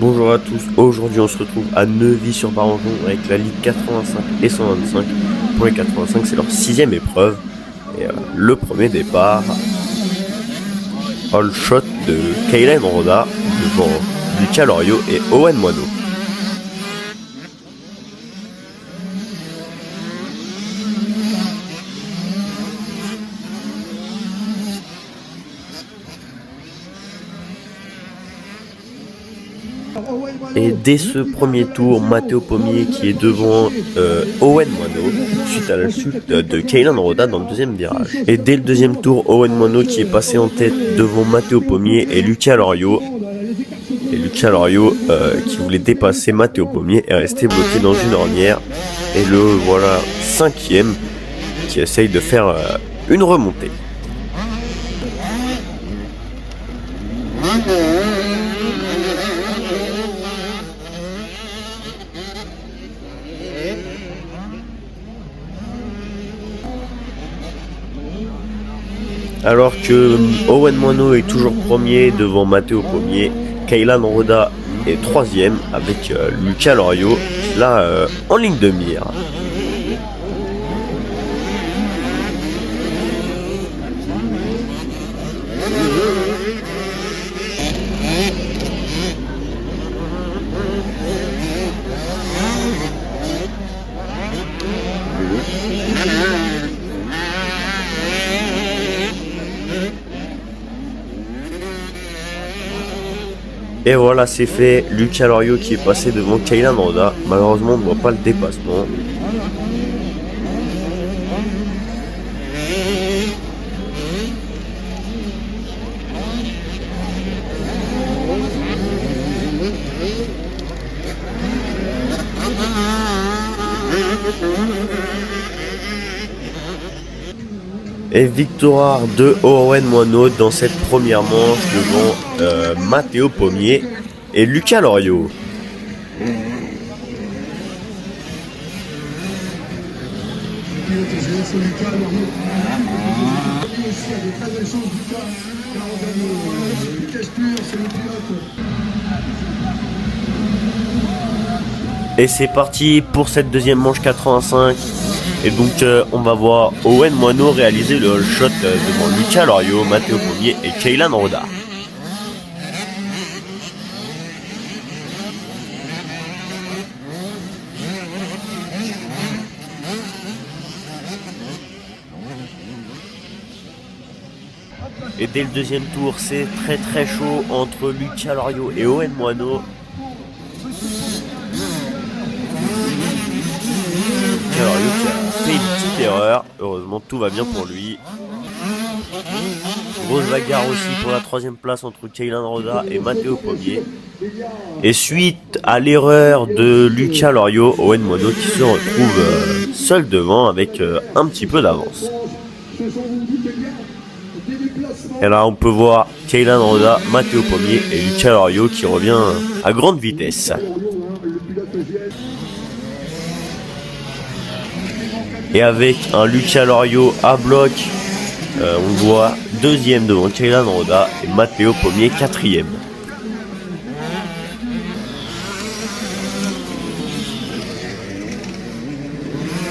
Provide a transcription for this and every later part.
Bonjour à tous, aujourd'hui on se retrouve à Neuvy-sur-Barangeon avec la Ligue 85 et 125. Pour les 85 c'est leur 6ème épreuve. Et le premier départ, all shot de Kaylen Roda devant Lucas Loriot et Owen Moineau. Et dès ce premier tour, Matteo Pommier qui est devant Owen Moineau suite à la chute de Kaylen Roda dans le deuxième virage. Et dès le deuxième tour, Owen Moineau qui est passé en tête devant Matteo Pommier et Lucas Loriot. Et Lucas Loriot qui voulait dépasser Matteo Pommier est resté bloqué dans une ornière. Et le voilà 5e qui essaye de faire une remontée. Alors que Owen Moineau est toujours premier devant Matteo Pommier, Kaylen Roda est 3e avec Lucas Loriot là en ligne de mire. Et voilà, c'est fait. Lucas Loriot qui est passé devant Kaylen Roda. Malheureusement, on ne voit pas le dépassement. Et victoire de Owen Moineau dans cette première manche devant Matteo Pommier et Lucas Loriot. Et c'est parti pour cette deuxième manche 85. Et donc on va voir Owen Moineau réaliser le all shot devant Lucas Loriot, Matteo Pommier et Kaylen Roda. Et dès le deuxième tour, c'est très chaud entre Lucas Loriot et Owen Moineau. Lucas Loriot qui a fait une petite erreur, heureusement tout va bien pour lui. Grosse bagarre aussi pour la 3e place entre Kaylen Roda et Matteo Pommier. Et suite à l'erreur de Lucas Loriot, Owen Moineau qui se retrouve seul devant avec un petit peu d'avance. Et là on peut voir Kaylen Roda, Matteo Pommier et Lucas Loriot qui revient à grande vitesse. Et avec un Lucas Loriot à bloc, on voit 2e devant Kaylen Roda et Matteo Pommier 4e.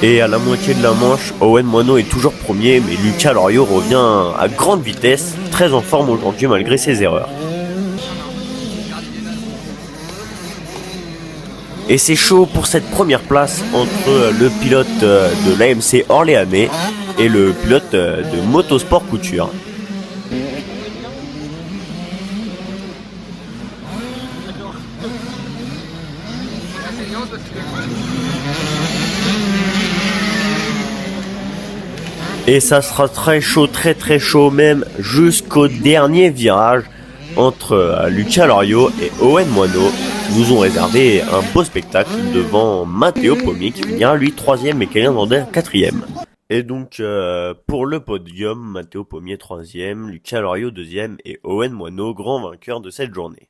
Et à la moitié de la manche, Owen Moineau est toujours premier, mais Lucas Loriot revient à grande vitesse, très en forme aujourd'hui malgré ses erreurs. Et c'est chaud pour cette première place entre le pilote de l'AMC Orléanais et le pilote de Motosport Couture. Et ça sera très chaud même jusqu'au dernier virage entre Lucas Loriot et Owen Moineau. Nous ont réservé un beau spectacle devant Matteo Pommier qui finira lui 3e et Kaylen Roda 4e. Et donc pour le podium, Matteo Pommier 3e, Lucas Loriot 2e et Owen Moineau grand vainqueur de cette journée.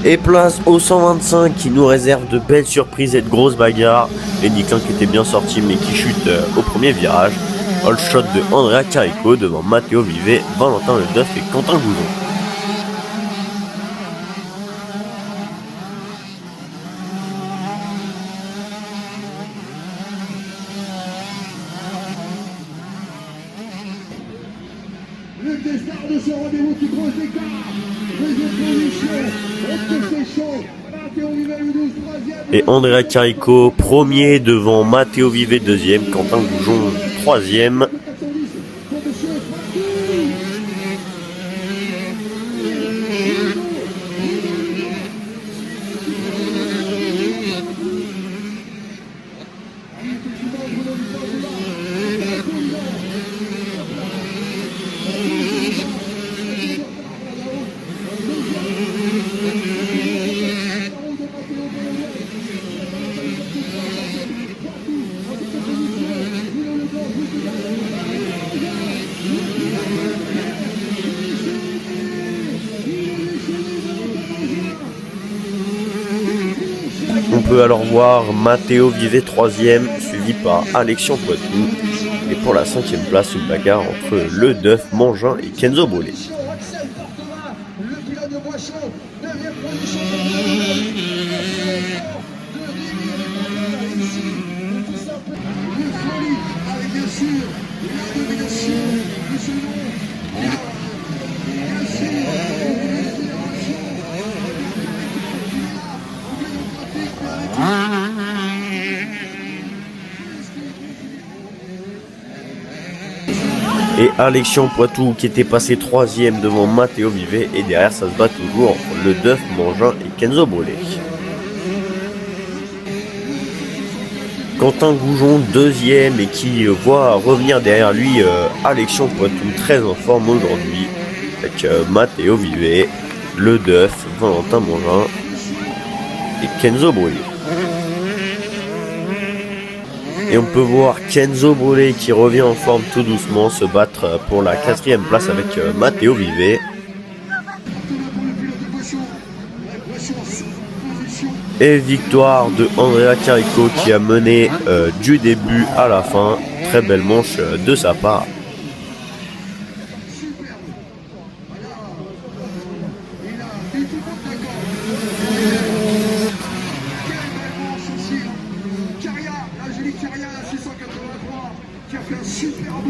Et place au 125 qui nous réserve de belles surprises et de grosses bagarres. Et Nicklin qui était bien sorti mais qui chute au premier virage. All shot de Andrea Carico devant Matteo Vivet, Valentin Ledeuf et Quentin Goujon. Le départ de ce rendez-vous qui creuse l'écart. Deuxième position. Est-ce que c'est chaud? Matteo Vivet, le 12, troisième. Et Andrea Carico, premier devant Matteo Vivet, deuxième. Quentin Goujon, troisième. Pour monsieur Fatou. On peut alors voir Matteo Vivet troisième, suivi par Alexian Poitou. Et pour la 5e place, une bagarre entre Ledeuf, Mangin et Kenzo Brulé. Axel Fortuna, le pilote de Boischaud, 9e position. Le folie, avec bien sûr la domination de ce nom. Bien sûr, Et Alexian Poitou qui était passé troisième devant Matteo Vivet. Et derrière, ça se bat toujours entre Ledeuf, Mangin et Kenzo Brulé. Quentin Goujon deuxième et qui voit revenir derrière lui Alexian Poitou très en forme aujourd'hui avec Matteo Vivet, Ledeuf, Valentin Mangin et Kenzo Brulé. Et on peut voir Kenzo Brulé qui revient en forme tout doucement se battre pour la 4e place avec Matteo Vivet. Et victoire de Andrea Carico qui a mené du début à la fin. Très belle manche de sa part.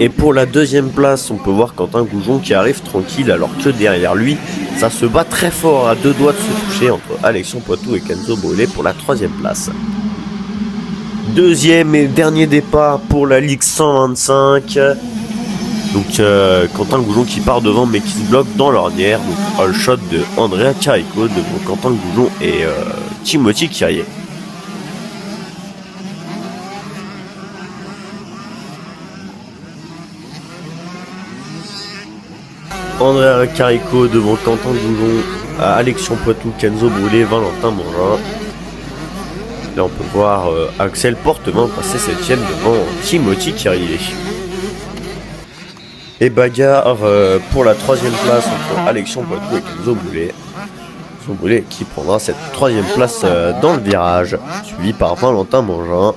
Et pour la 2e place, on peut voir Quentin Goujon qui arrive tranquille alors que derrière lui, ça se bat très fort à 2 doigts de se toucher entre Alexian Poitou et Kenzo Brulé pour la 3e place. 2e et dernier départ pour la Ligue 125. Donc Quentin Goujon qui part devant mais qui se bloque dans l'ornière. Donc all shot de Andrea Carico devant Quentin Goujon et Timothy Kyrier. Andrea Carico devant Quentin Goujon, Alexian Poitou, Kenzo Brulé, Valentin Mangin. Là on peut voir Axel Portemain passer 7e devant Timothy Kyrier. Et bagarre pour la 3e place entre Alexian Poitou et Kenzo Brulé. Kenzo Brulé qui prendra cette 3e place dans le virage, suivi par Valentin Mangin.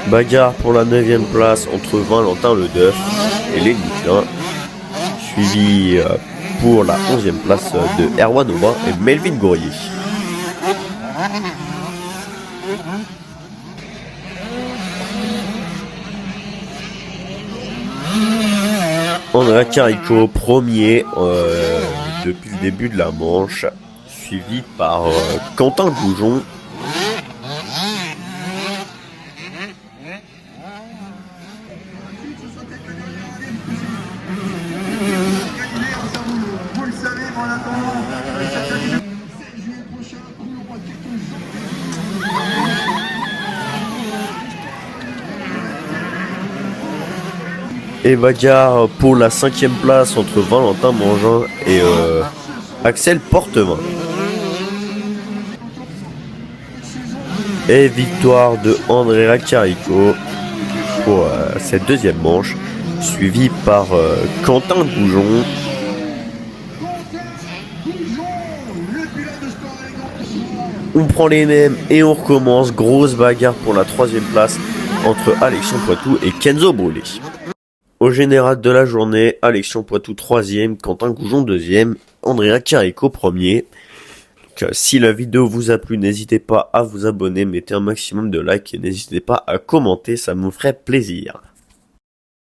Bagarre pour la 9e place entre Valentin Ledeuf et Lenny Klein, suivi pour la 11e place de Erwan Aubin et Melvin Gourier. Andrea Carico premier depuis le début de la manche, suivi par Quentin Goujon. Vous le savez, mais en attendant, le 16 juillet prochain, pour le mois de quelques jours. Et bagarre pour la 5e place entre Valentin Mangin et Axel Portemain. Et victoire de Andrea Carico pour cette 2e manche. suivi par Quentin Goujon. On prend les mêmes et on recommence. Grosse bagarre pour la 3e place entre Alexandre Poitou et Kenzo Brûlé. Au général de la journée, Alexandre Poitou 3e, Quentin Goujon 2e, Andrea Carico 1er. Donc, si la vidéo vous a plu, n'hésitez pas à vous abonner, mettez un maximum de likes et n'hésitez pas à commenter, ça me ferait plaisir.